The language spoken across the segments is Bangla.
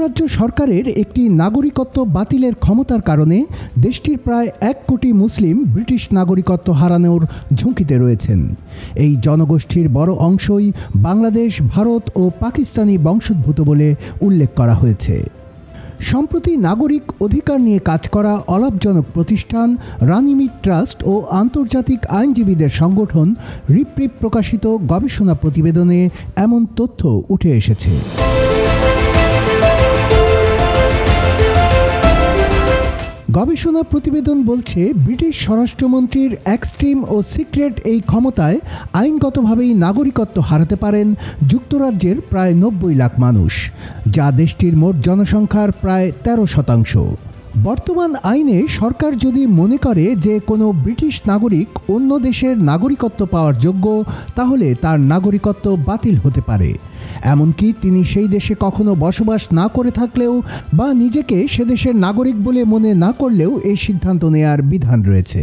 যুক্তরাজ্য সরকারের একটি নাগরিকত্ব বাতিলের ক্ষমতার কারণে দেশটির প্রায় 1 কোটি মুসলিম ব্রিটিশ নাগরিকত্ব হারানোর ঝুঁকিতে রয়েছেন। এই জনগোষ্ঠীর বড় অংশই বাংলাদেশ, ভারত ও পাকিস্তানি বংশোদ্ভূত বলে উল্লেখ করা হয়েছে। সম্প্রতি নাগরিক অধিকার নিয়ে কাজ করা অলাভজনক প্রতিষ্ঠান রানিমিট ট্রাস্ট ও আন্তর্জাতিক আইনজীবীদের সংগঠন রিপ্রিভ প্রকাশিত গবেষণা প্রতিবেদনে এমন তথ্য উঠে এসেছে। গবেষণা প্রতিবেদন বলছে, ব্রিটিশ স্বরাষ্ট্রমন্ত্রীর এক্সট্রিম ও সিক্রেট এই ক্ষমতায় আইনগতভাবেই নাগরিকত্ব হারাতে পারেন যুক্তরাজ্যের প্রায় 90 লাখ মানুষ, যা দেশটির মোট জনসংখ্যার প্রায় 13%। বর্তমান আইনে সরকার যদি মনে করে যে কোনো ব্রিটিশ নাগরিক অন্য দেশের নাগরিকত্ব পাওয়ার যোগ্য, তাহলে তার নাগরিকত্ব বাতিল হতে পারে। এমনকি তিনি সেই দেশে কখনো বসবাস না করে থাকলেও বা নিজেকে সে দেশের নাগরিক বলে মনে না করলেও এই সিদ্ধান্ত নেয়ার বিধান রয়েছে।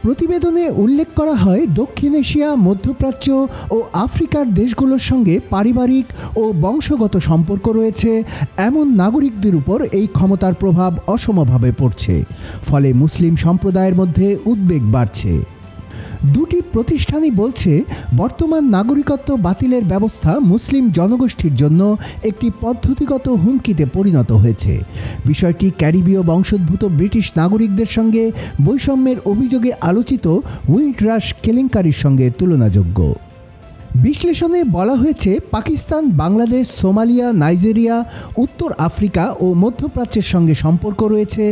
প্রতিবেদনে উল্লেখ করা হয়, দক্ষিণ এশিয়া, মধ্যপ্রাচ্য ও আফ্রিকার দেশগুলোর সঙ্গে পারিবারিক ও বংশগত সম্পর্ক রয়েছে এমন নাগরিকদের উপর এই ক্ষমতার প্রভাব অসমভাবে পড়ছে, ফলে মুসলিম সম্প্রদায়ের মধ্যে উদ্বেগ বাড়ছে। দুটি প্রতিষ্ঠানই বলছে, বর্তমান নাগরিকত্ব বাতিলের ব্যবস্থা মুসলিম জনগোষ্ঠীর জন্য একটি পদ্ধতিগত হুমকিতে পরিণত হয়েছে। বিষয়টি ক্যারিবীয় বংশোদ্ভূত ব্রিটিশ নাগরিকদের সঙ্গে বৈষম্যের অভিযোগে আলোচিত উইন্ডরাশ কেলেঙ্কারির সঙ্গে তুলনাযোগ্য। বিশ্লেষণে বলা হয়েছে, পাকিস্তান, বাংলাদেশ, সোমালিয়া, নাইজেরিয়া, উত্তর আফ্রিকা ও মধ্যপ্রাচ্যের সঙ্গে সম্পর্ক রয়েছে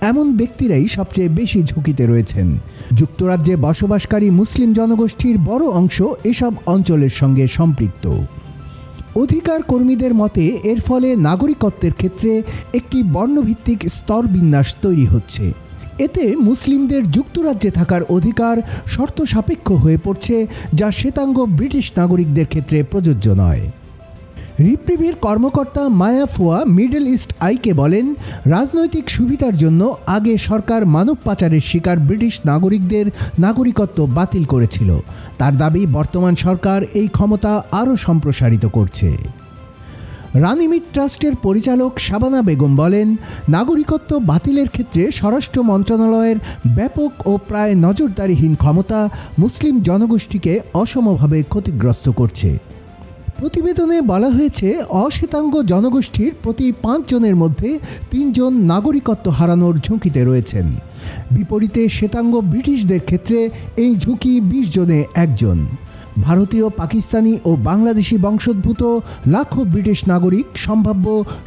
এমন ব্যক্তিরাই সবচেয়ে বেশি ঝুঁকিতে রয়েছেন। যুক্তরাজ্যে বসবাসকারী মুসলিম জনগোষ্ঠীর বড় অংশ এসব অঞ্চলের সঙ্গে সম্পৃক্ত। অধিকার কর্মীদের মতে, এর ফলে নাগরিকত্বের ক্ষেত্রে একটি বর্ণভিত্তিক স্তরবিন্যাস তৈরি হচ্ছে। এতে মুসলিমদের যুক্তরাজ্যে থাকার অধিকার শর্ত সাপেক্ষ হয়ে পড়ছে, যা শ্বেতাঙ্গ ব্রিটিশ নাগরিকদের ক্ষেত্রে প্রযোজ্য নয়। রিপ্রিভের কর্মকর্তা মায়া ফুয়া মিডল ইস্ট আইকে বলেন, রাজনৈতিক সুবিধার জন্য আগে সরকার মানব পাচারের শিকার ব্রিটিশ নাগরিকদের নাগরিকত্ব বাতিল করেছিল। তার দাবি, বর্তমান সরকার এই ক্ষমতা আরও সম্প্রসারিত করছে। রানিমিট ট্রাস্টের পরিচালক শাবানা বেগম বলেন, নাগরিকত্ব বাতিলের ক্ষেত্রে স্বরাষ্ট্র মন্ত্রণালয়ের ব্যাপক ও প্রায় নজরদারিহীন ক্ষমতা মুসলিম জনগোষ্ঠীকে অসমভাবে ক্ষতিগ্রস্ত করছে। প্রতিবেদনে বলা হয়েছে, অশ্বেতাঙ্গ জনগোষ্ঠীর প্রতি 5 জনের মধ্যে 3 জন নাগরিকত্ব হারানোর ঝুঁকিতে রয়েছেন। বিপরীতে শ্বেতাঙ্গ ব্রিটিশদের ক্ষেত্রে এই ঝুঁকি 20 জনে 1 জন। ভারতীয়, পাকিস্তানি ও বাংলাদেশি বংশোদ্ভূত লাখো ব্রিটিশ নাগরিক সম্ভাব্য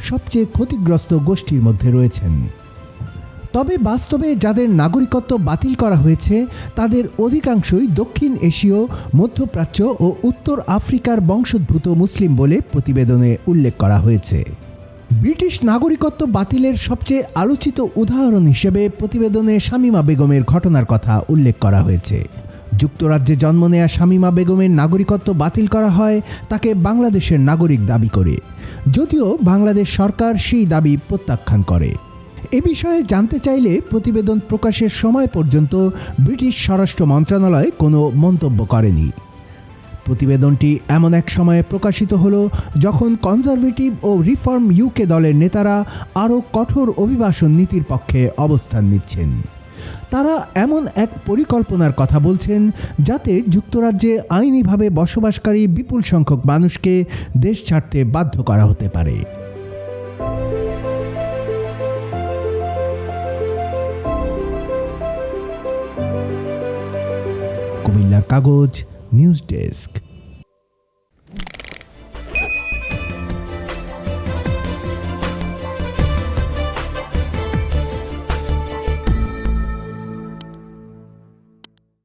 সবচেয়ে ক্ষতিগ্রস্ত গোষ্ঠীর মধ্যে রয়েছেন। তবে বাস্তবে যাদের নাগরিকত্ব বাতিল করা হয়েছে তাদের অধিকাংশই দক্ষিণ এশীয়, মধ্যপ্রাচ্য ও উত্তর আফ্রিকার বংশোদ্ভূত মুসলিম বলে প্রতিবেদনে উল্লেখ করা হয়েছে। ব্রিটিশ নাগরিকত্ব বাতিলের সবচেয়ে আলোচিত উদাহরণ হিসেবে প্রতিবেদনে শামীমা বেগমের ঘটনার কথা উল্লেখ করা হয়েছে। যুক্তরাজ্যে জন্ম নেয়া শামীমা বেগমের নাগরিকত্ব বাতিল করা হয় তাকে বাংলাদেশের নাগরিক দাবি করে, যদিও বাংলাদেশ সরকার সেই দাবি প্রত্যাখ্যান করে। এ বিষয়ে জানতে চাইলে প্রতিবেদন প্রকাশের সময় পর্যন্ত ব্রিটিশ স্বরাষ্ট্র মন্ত্রণালয় কোনো মন্তব্য করেনি। প্রতিবেদনটি এমন এক সময়ে প্রকাশিত হলো যখন কনজারভেটিভ ও রিফর্ম ইউকে দলের নেতারা আরও কঠোর অভিবাসন নীতির পক্ষে অবস্থান নিচ্ছেন। তারা এমন এক পরিকল্পনার কথা বলছেন যাতে যুক্তরাজ্যে আইনিভাবে বসবাসকারী বিপুল সংখ্যক মানুষকে দেশ ছাড়তে বাধ্য করা হতে পারে। কুমিল্লার কাগজ, নিউজ ডেস্ক।